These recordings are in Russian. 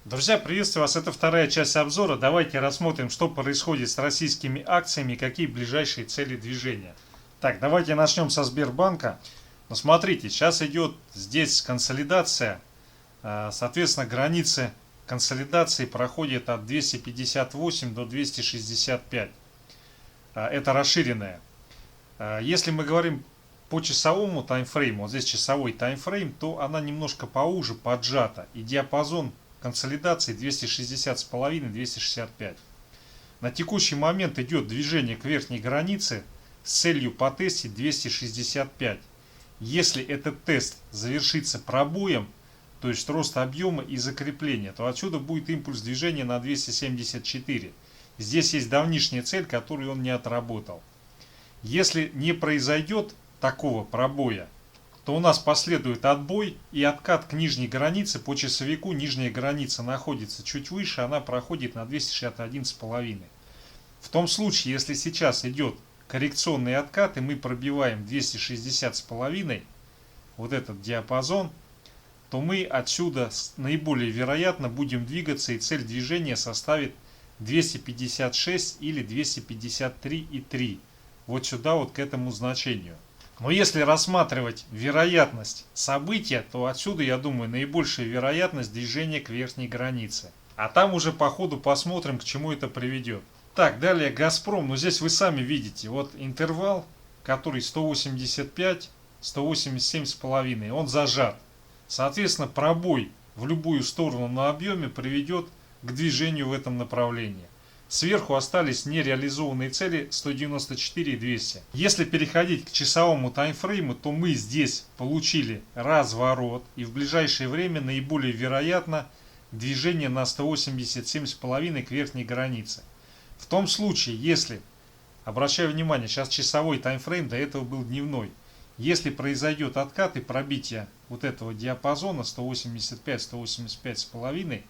Друзья, приветствую вас. Это вторая часть обзора. Давайте рассмотрим, что происходит с российскими акциями и какие ближайшие цели движения. Так, давайте начнем со Сбербанка. Ну, смотрите, сейчас идет здесь консолидация. Соответственно, границы консолидации проходят от 258 до 265. Это расширенная. Если мы говорим по часовому таймфрейму, вот здесь часовой таймфрейм, то она немножко поуже, поджата. И диапазон консолидации 260,5-265. На текущий момент идет движение к верхней границе с целью потестить 265. Если этот тест завершится пробоем, то есть рост объема и закрепления, то отсюда будет импульс движения на 274. Здесь есть давнишняя цель, которую он не отработал. Если не произойдет такого пробоя, то у нас последует отбой и откат к нижней границе. По часовику нижняя граница находится чуть выше, она проходит на 261,5. В том случае, если сейчас идет коррекционный откат и мы пробиваем 260,5, вот этот диапазон, то мы отсюда наиболее вероятно будем двигаться, и цель движения составит 256 или 253,3. Вот сюда, вот к этому значению. Но если рассматривать вероятность события, то отсюда, я думаю, наибольшая вероятность движения к верхней границе. А там уже по ходу посмотрим, к чему это приведет. Так, далее Газпром. Ну здесь вы сами видите, вот интервал, который 185, 187,5, он зажат. Соответственно, пробой в любую сторону на объеме приведет к движению в этом направлении. Сверху остались нереализованные цели 194 и 200. Если переходить к часовому таймфрейму, то мы здесь получили разворот, и в ближайшее время наиболее вероятно движение на 187,5 к верхней границе. В том случае, если, обращаю внимание, сейчас часовой таймфрейм, до этого был дневной, если произойдет откат и пробитие вот этого диапазона 185-185,5,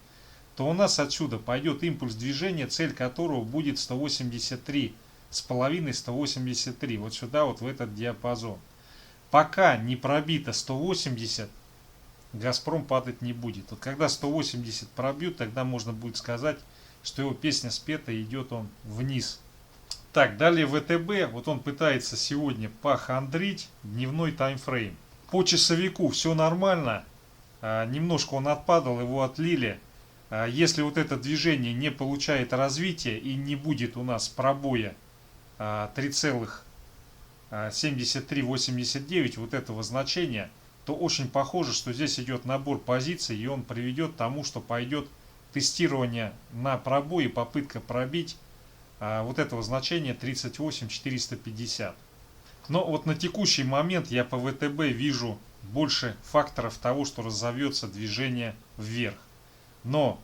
то у нас отсюда пойдет импульс движения, цель которого будет 183,5-183, вот сюда, вот в этот диапазон. Пока не пробито 180, Газпром падать не будет. Вот когда 180 пробьют, тогда можно будет сказать, что его песня спета, идет он вниз. Так, далее ВТБ, вот он пытается сегодня похандрить дневной таймфрейм. По часовику все нормально, немножко он отпадал, его отлили. Если вот это движение не получает развития и не будет у нас пробоя 3,7389 вот этого значения, то очень похоже, что здесь идет набор позиций, и он приведет к тому, что пойдет тестирование на пробой и попытка пробить вот этого значения 38,450. Но вот на текущий момент я по ВТБ вижу больше факторов того, что разовьется движение вверх. Но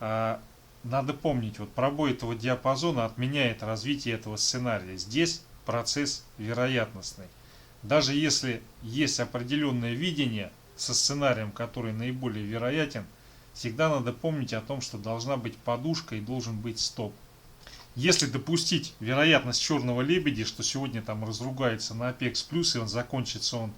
надо помнить, вот пробой этого диапазона отменяет развитие этого сценария. Здесь процесс вероятностный. Даже если есть определенное видение со сценарием, который наиболее вероятен, всегда надо помнить о том, что должна быть подушка и должен быть стоп. Если допустить вероятность черного лебедя, что сегодня там разругается на Apex Plus и он закончится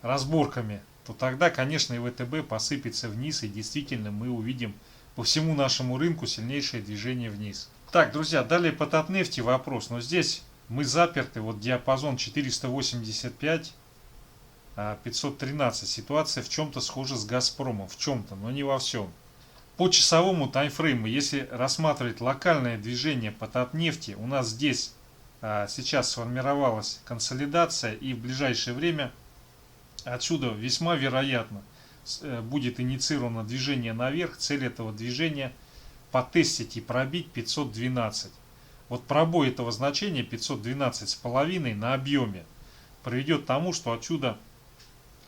разборками, то тогда, конечно, и ВТБ посыпется вниз, и действительно мы увидим по всему нашему рынку сильнейшее движение вниз. Так, друзья, далее по Татнефти вопрос. Но здесь мы заперты, вот диапазон 485, 513. Ситуация в чем-то схожа с Газпромом, в чем-то, но не во всем. По часовому таймфрейму, если рассматривать локальное движение по Татнефти, у нас здесь сейчас сформировалась консолидация, и в ближайшее время отсюда весьма вероятно будет инициировано движение наверх. Цель этого движения потестить и пробить 512. Вот пробой этого значения 512,5 на объеме приведет к тому, что отсюда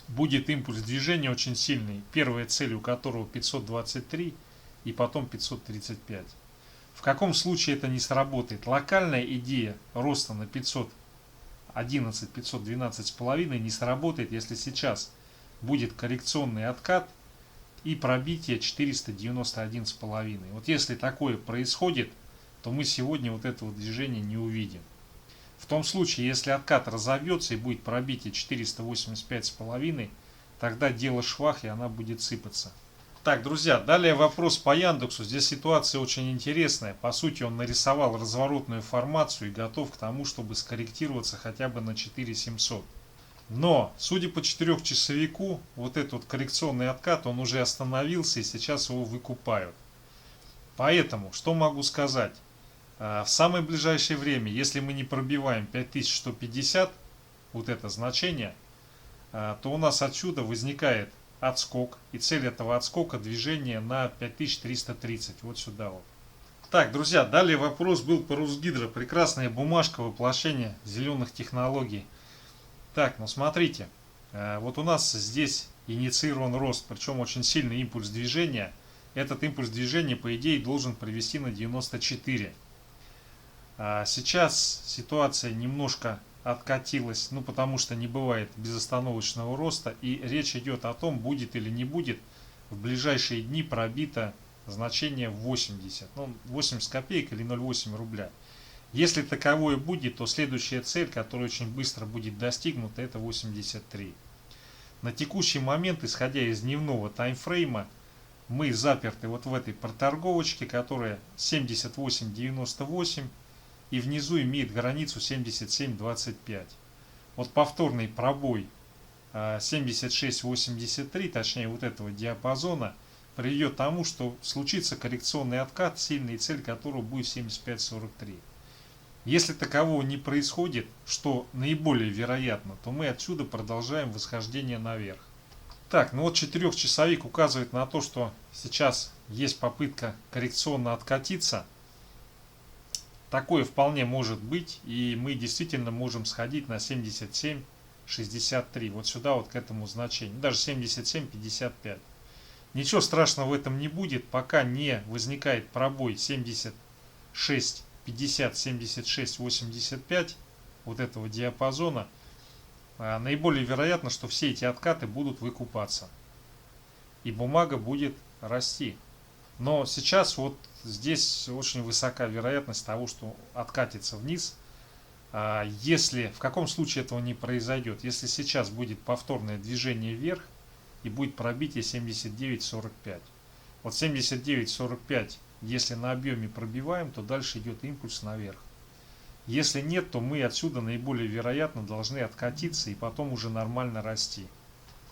будет импульс движения очень сильный. Первая цель у которого 523 и потом 535. В каком случае это не сработает? Локальная идея роста на 511-512,5 не сработает, если сейчас будет коррекционный откат и пробитие 491,5. Вот если такое происходит, то мы сегодня вот этого движения не увидим. В том случае, если откат разовьется и будет пробитие 485,5, тогда дело швах, и она будет сыпаться. Так, друзья, далее вопрос по Яндексу. Здесь ситуация очень интересная. По сути, он нарисовал разворотную формацию и готов к тому, чтобы скорректироваться хотя бы на 4700. Но, судя по 4-часовику, вот этот вот коррекционный откат, он уже остановился и сейчас его выкупают. Поэтому, что могу сказать? В самое ближайшее время, если мы не пробиваем 5150, вот это значение, то у нас отсюда возникает отскок. И цель этого отскока движение на 5330. Вот сюда вот. Так, друзья, далее вопрос был по Русгидро. Прекрасная бумажка воплощения зеленых технологий. Так, ну смотрите. Вот у нас здесь инициирован рост, причем очень сильный импульс движения. Этот импульс движения, по идее, должен привести на 94. Сейчас ситуация немножко откатилась, ну потому что не бывает безостановочного роста, и речь идет о том, будет или не будет в ближайшие дни пробито значение 80, ну 80 копеек или 0,8 рубля. Если таковое будет, то следующая цель, которая очень быстро будет достигнута, это 83. На текущий момент, исходя из дневного таймфрейма, мы заперты вот в этой проторговочке, которая 78.98, и внизу имеет границу 77.25. Вот повторный пробой 76.83, точнее вот этого диапазона, приведет к тому, что случится коррекционный откат, сильный, цель которого будет 75.43. Если такового не происходит, что наиболее вероятно, то мы отсюда продолжаем восхождение наверх. Так, ну вот 4-часовик указывает на то, что сейчас есть попытка коррекционно откатиться. Такое вполне может быть, и мы действительно можем сходить на 77.63, вот сюда вот к этому значению, даже 77.55. Ничего страшного в этом не будет, пока не возникает пробой 76.50, 76.85 вот этого диапазона. Наиболее вероятно, что все эти откаты будут выкупаться, и бумага будет расти. Но сейчас вот здесь очень высока вероятность того, что откатится вниз. Если в каком случае этого не произойдет, если сейчас будет повторное движение вверх и будет пробитие 79.45. Вот 79.45, если на объеме пробиваем, то дальше идет импульс наверх. Если нет, то мы отсюда наиболее вероятно должны откатиться и потом уже нормально расти.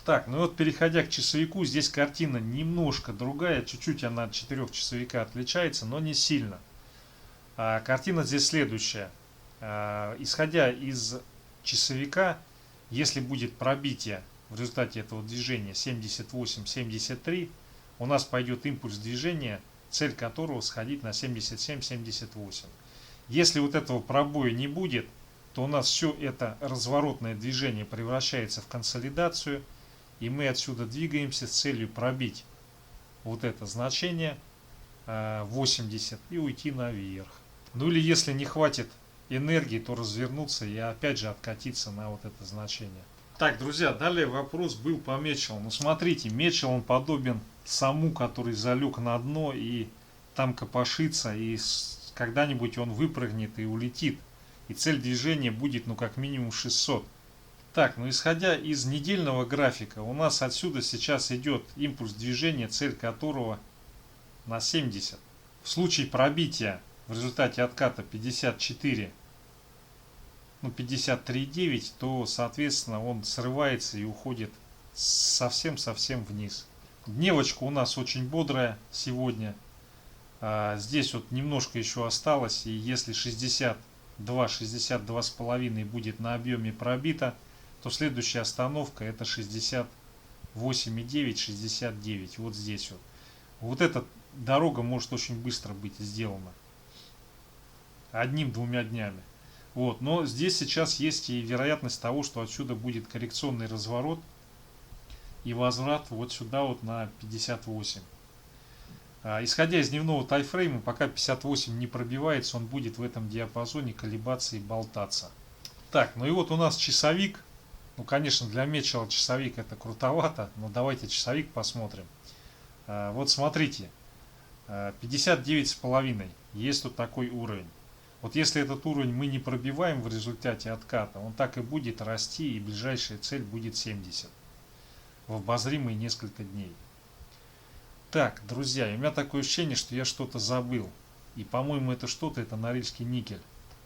Так, ну вот переходя к часовику, здесь картина немножко другая, чуть-чуть она от 4-часовика отличается, но не сильно. Картина здесь следующая. Исходя из часовика, если будет пробитие в результате этого движения 78-73, у нас пойдет импульс движения, цель которого сходить на 77-78. Если вот этого пробоя не будет, то у нас все это разворотное движение превращается в консолидацию, и мы отсюда двигаемся с целью пробить вот это значение 80 и уйти наверх. Ну или если не хватит энергии, то развернуться и опять же откатиться на вот это значение. Так, друзья, далее вопрос был по Мечелу. Ну смотрите, Мечел он подобен саму, который залег на дно и там копошится, и когда-нибудь он выпрыгнет и улетит. И цель движения будет ну как минимум 600. Так, ну исходя из недельного графика, у нас отсюда сейчас идет импульс движения, цель которого на 70. В случае пробития в результате отката 54, ну 53,9, то соответственно он срывается и уходит совсем-совсем вниз. Дневочка у нас очень бодрая сегодня. Здесь вот немножко еще осталось, и если 62-62,5 будет на объеме пробито, то следующая остановка это 68,9-69, вот здесь вот. Вот эта дорога может очень быстро быть сделана. Одним-двумя днями. Вот. Но здесь сейчас есть и вероятность того, что отсюда будет коррекционный разворот и возврат вот сюда вот на 58. Исходя из дневного таймфрейма, пока 58 не пробивается, он будет в этом диапазоне колебаться и болтаться. Так, ну и вот у нас часовик. Ну, конечно, для Мечела часовик это крутовато, но давайте часовик посмотрим. Вот смотрите, 59,5, есть тут такой уровень. Вот если этот уровень мы не пробиваем в результате отката, он так и будет расти, и ближайшая цель будет 70 в обозримые несколько дней. Так, друзья, у меня такое ощущение, что я что-то забыл. И, по-моему, это Норильский никель.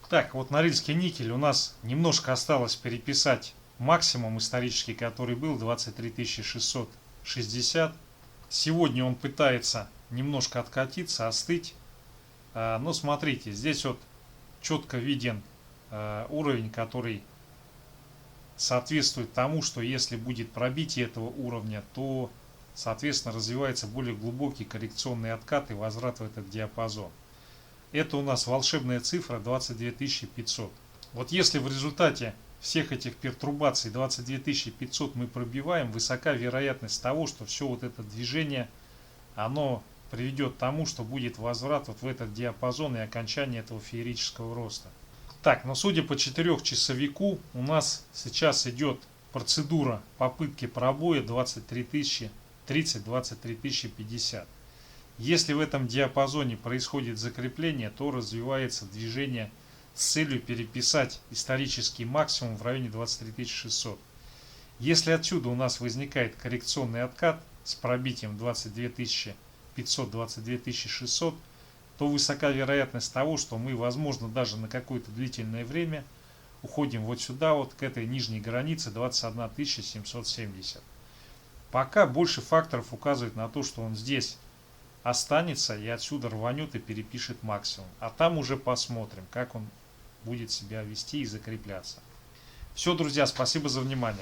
Так, вот Норильский никель у нас немножко осталось переписать максимум исторический, который был 23 660. Сегодня он пытается немножко откатиться, остыть. Но смотрите, здесь вот четко виден уровень, который соответствует тому, что если будет пробитие этого уровня, то, соответственно, развивается более глубокий коррекционный откат и возврат в этот диапазон. Это у нас волшебная цифра 22 500. Вот если в результате всех этих пертурбаций 22 500 мы пробиваем, высока вероятность того, что все вот это движение, оно приведет к тому, что будет возврат вот в этот диапазон и окончание этого феерического роста. Так, но судя по 4-часовику, у нас сейчас идет процедура попытки пробоя 23 030, 23 050. Если в этом диапазоне происходит закрепление, то развивается движение с целью переписать исторический максимум в районе 23 600. Если отсюда у нас возникает коррекционный откат с пробитием 22 500, 22 600, то высока вероятность того, что мы, возможно, даже на какое-то длительное время уходим вот сюда, вот к этой нижней границе 21 770. Пока больше факторов указывает на то, что он здесь останется и отсюда рванет и перепишет максимум. А там уже посмотрим, как он будет себя вести и закрепляться. Все, друзья, спасибо за внимание.